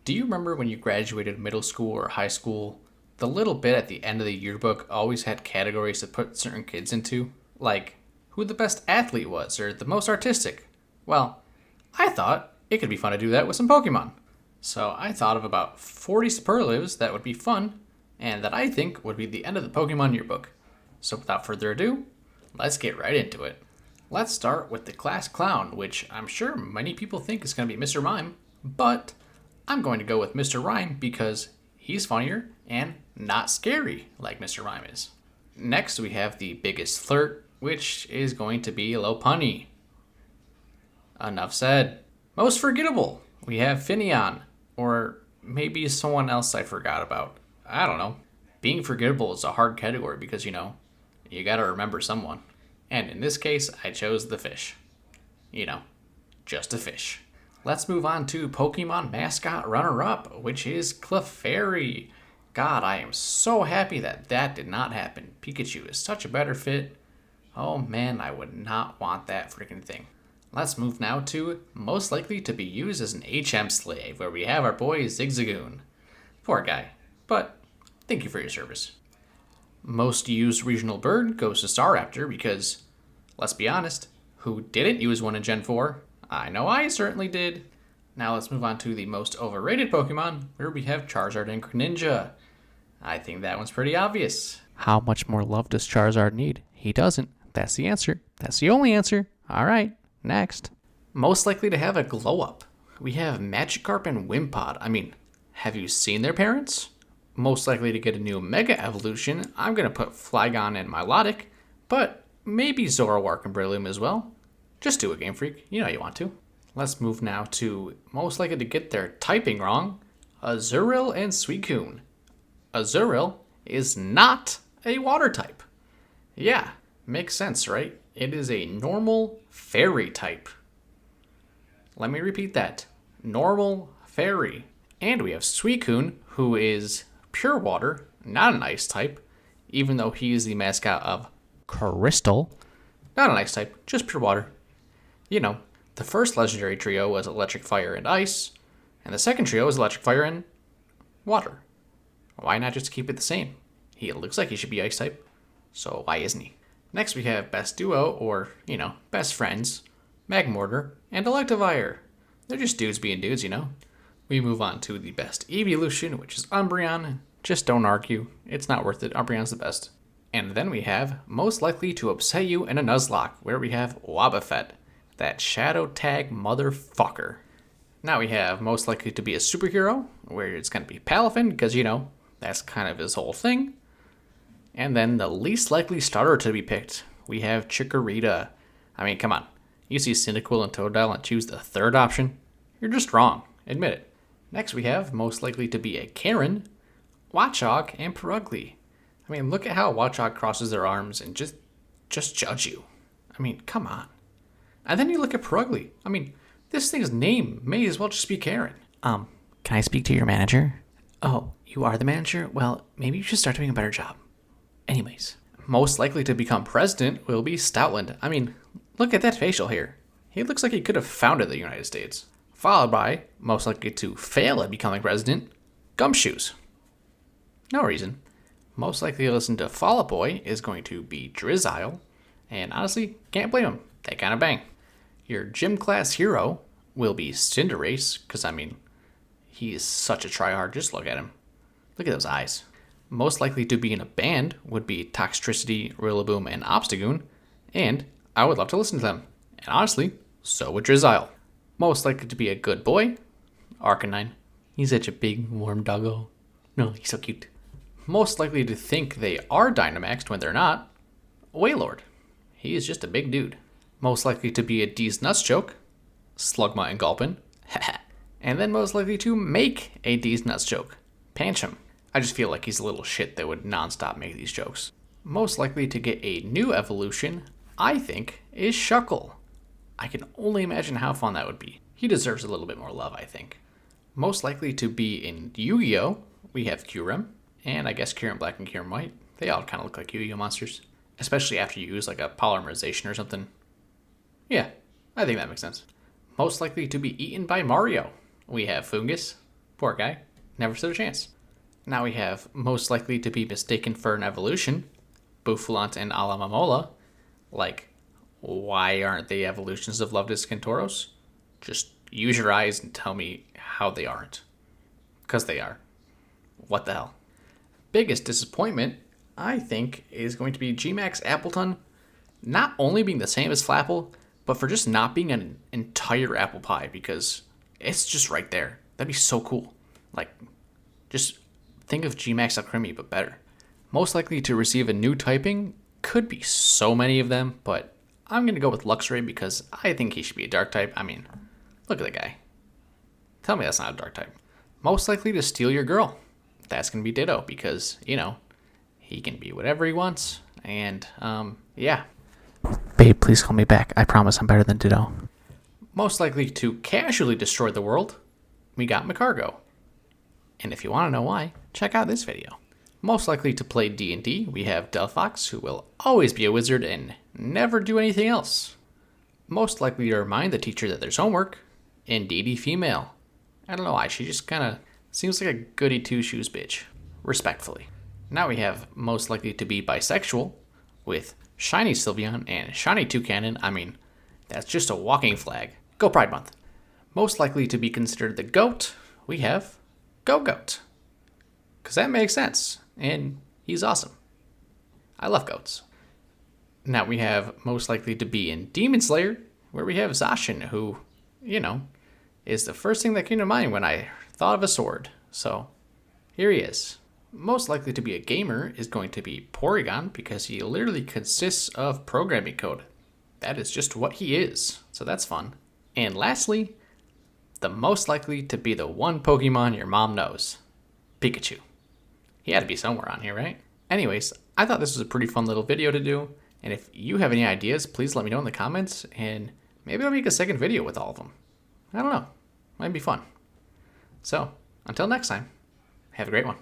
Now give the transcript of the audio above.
Do you remember when you graduated middle school or high school? The little bit at the end of the yearbook always had categories to put certain kids into, like who the best athlete was or the most artistic. Well, I thought it could be fun to do that with some Pokemon. So I thought of about 40 superlatives that would be fun and that I think would be the end of the Pokemon yearbook. So without further ado, let's get right into it. Let's start with the class clown, which I'm sure many people think is going to be Mr. Mime, but I'm going to go with Mr. Rhyme because he's funnier and not scary like Mr. Rhyme is. Next, we have the biggest flirt, which is going to be Lopunny. Enough said. Most forgettable, we have Finneon, or maybe someone else I forgot about. I don't know. Being forgettable is a hard category because, you gotta remember someone. And in this case, I chose the fish. Just a fish. Let's move on to Pokemon mascot runner-up, which is Clefairy. God, I am so happy that did not happen. Pikachu is such a better fit. Oh man, I would not want that freaking thing. Let's move now to most likely to be used as an HM slave, where we have our boy Zigzagoon. Poor guy, but thank you for your service. Most used regional bird goes to Staraptor because, let's be honest, who didn't use one in Gen 4? I know I certainly did. Now let's move on to the most overrated Pokemon, where we have Charizard and Greninja. I think that one's pretty obvious. How much more love does Charizard need? He doesn't. That's the answer. That's the only answer. All right, next. Most likely to have a glow-up. We have Magikarp and Wimpod. Have you seen their parents? Most likely to get a new Mega Evolution, I'm going to put Flygon and Milotic, but maybe Zoroark and Breloom as well. Just do it, Game Freak. You know you want to. Let's move now to most likely to get their typing wrong, Azurill and Suicune. Azurill is not a water type. Yeah, makes sense, right? It is a normal fairy type. Let me repeat that. Normal fairy. And we have Suicune, who is pure water, not an ice type, even though he is the mascot of Crystal. Not an ice type, just pure water. The first legendary trio was electric, fire, and ice, and the second trio was electric, fire, and water. Why not just keep it the same? He looks like he should be ice type, so why isn't he? Next we have best duo, or, best friends, Magmortar and Electivire. They're just dudes being dudes, We move on to the best evolution, which is Umbreon. Just don't argue. It's not worth it. Umbreon's the best. And then we have most likely to upset you in a Nuzlocke, where we have Wobbuffet. That shadow tag motherfucker. Now we have most likely to be a superhero, where it's going to be Palafin, because, that's kind of his whole thing. And then the least likely starter to be picked, we have Chikorita. Come on. You see Cyndaquil and Totodile and choose the third option? You're just wrong. Admit it. Next we have most likely to be a Karen, Watchog, and Purugly. Look at how Watchog crosses their arms and just judge you. Come on. And then you look at Purugly. This thing's name may as well just be Karen. Can I speak to your manager? Oh, you are the manager? Well, maybe you should start doing a better job. Anyways, most likely to become president will be Stoutland. Look at that facial hair. He looks like he could have founded the United States. Followed by, most likely to fail at becoming president, Gumshoes. No reason. Most likely to listen to Fall Out Boy is going to be Drizzile. And honestly, can't blame him. They kind of bang. Your gym class hero will be Cinderace, because, he is such a tryhard. Just look at him. Look at those eyes. Most likely to be in a band would be Toxtricity, Rillaboom, and Obstagoon, and I would love to listen to them. And honestly, so would Drizzile. Most likely to be a good boy, Arcanine. He's such a big, warm doggo. No, he's so cute. Most likely to think they are Dynamaxed when they're not, Wailord. He is just a big dude. Most likely to be a D's Nutschoke, Slugma and Gulpin. And then most likely to make a D's Nutschoke, Pancham. I just feel like he's a little shit that would nonstop make these jokes. Most likely to get a new evolution, I think, is Shuckle. I can only imagine how fun that would be. He deserves a little bit more love, I think. Most likely to be in Yu-Gi-Oh! We have Kyurem, and I guess Kyurem Black and Kyurem White. They all kind of look like Yu-Gi-Oh! Monsters. Especially after you use like a polymerization or something. Yeah, I think that makes sense. Most likely to be eaten by Mario. We have Fungus, Poor guy. Never stood a chance. Now we have most likely to be mistaken for an evolution, Buffalante and Alamamola. Like, why aren't they evolutions of Lovedus Kentauros? Just use your eyes and tell me how they aren't. Because they are. What the hell? Biggest disappointment, I think, is going to be G-Max Appleton not only being the same as Flapple, but for just not being an entire apple pie, because it's just right there. That'd be so cool. Like, just think of G-Max Alcremie, but better. Most likely to receive a new typing, could be so many of them, but I'm going to go with Luxray because I think he should be a dark type. I mean, look at the guy. Tell me that's not a dark type. Most likely to steal your girl. That's going to be Ditto because, he can be whatever he wants. And, yeah. Babe, please call me back. I promise I'm better than Ditto. Most likely to casually destroy the world, we got Macargo. And if you want to know why, check out this video. Most likely to play D&D, we have Delphox, who will always be a wizard and never do anything else. Most likely to remind the teacher that there's homework, Indeedee female. I don't know why, she just kind of seems like a goody two-shoes bitch. Respectfully. Now we have most likely to be bisexual, with Shiny Sylveon and Shiny Toucanon. I mean, that's just a walking flag. Go Pride Month. Most likely to be considered the GOAT, we have Go-Goat. Because that makes sense, and he's awesome. I love goats. Now we have most likely to be in Demon Slayer, where we have Zacian, who, is the first thing that came to mind when I thought of a sword. So, here he is. Most likely to be a gamer is going to be Porygon, because he literally consists of programming code. That is just what he is, so that's fun. And lastly, the most likely to be the one Pokemon your mom knows, Pikachu. He had to be somewhere on here, right? Anyways, I thought this was a pretty fun little video to do, and if you have any ideas, please let me know in the comments, and maybe I'll make a second video with all of them. I don't know. Might be fun. So, until next time, have a great one.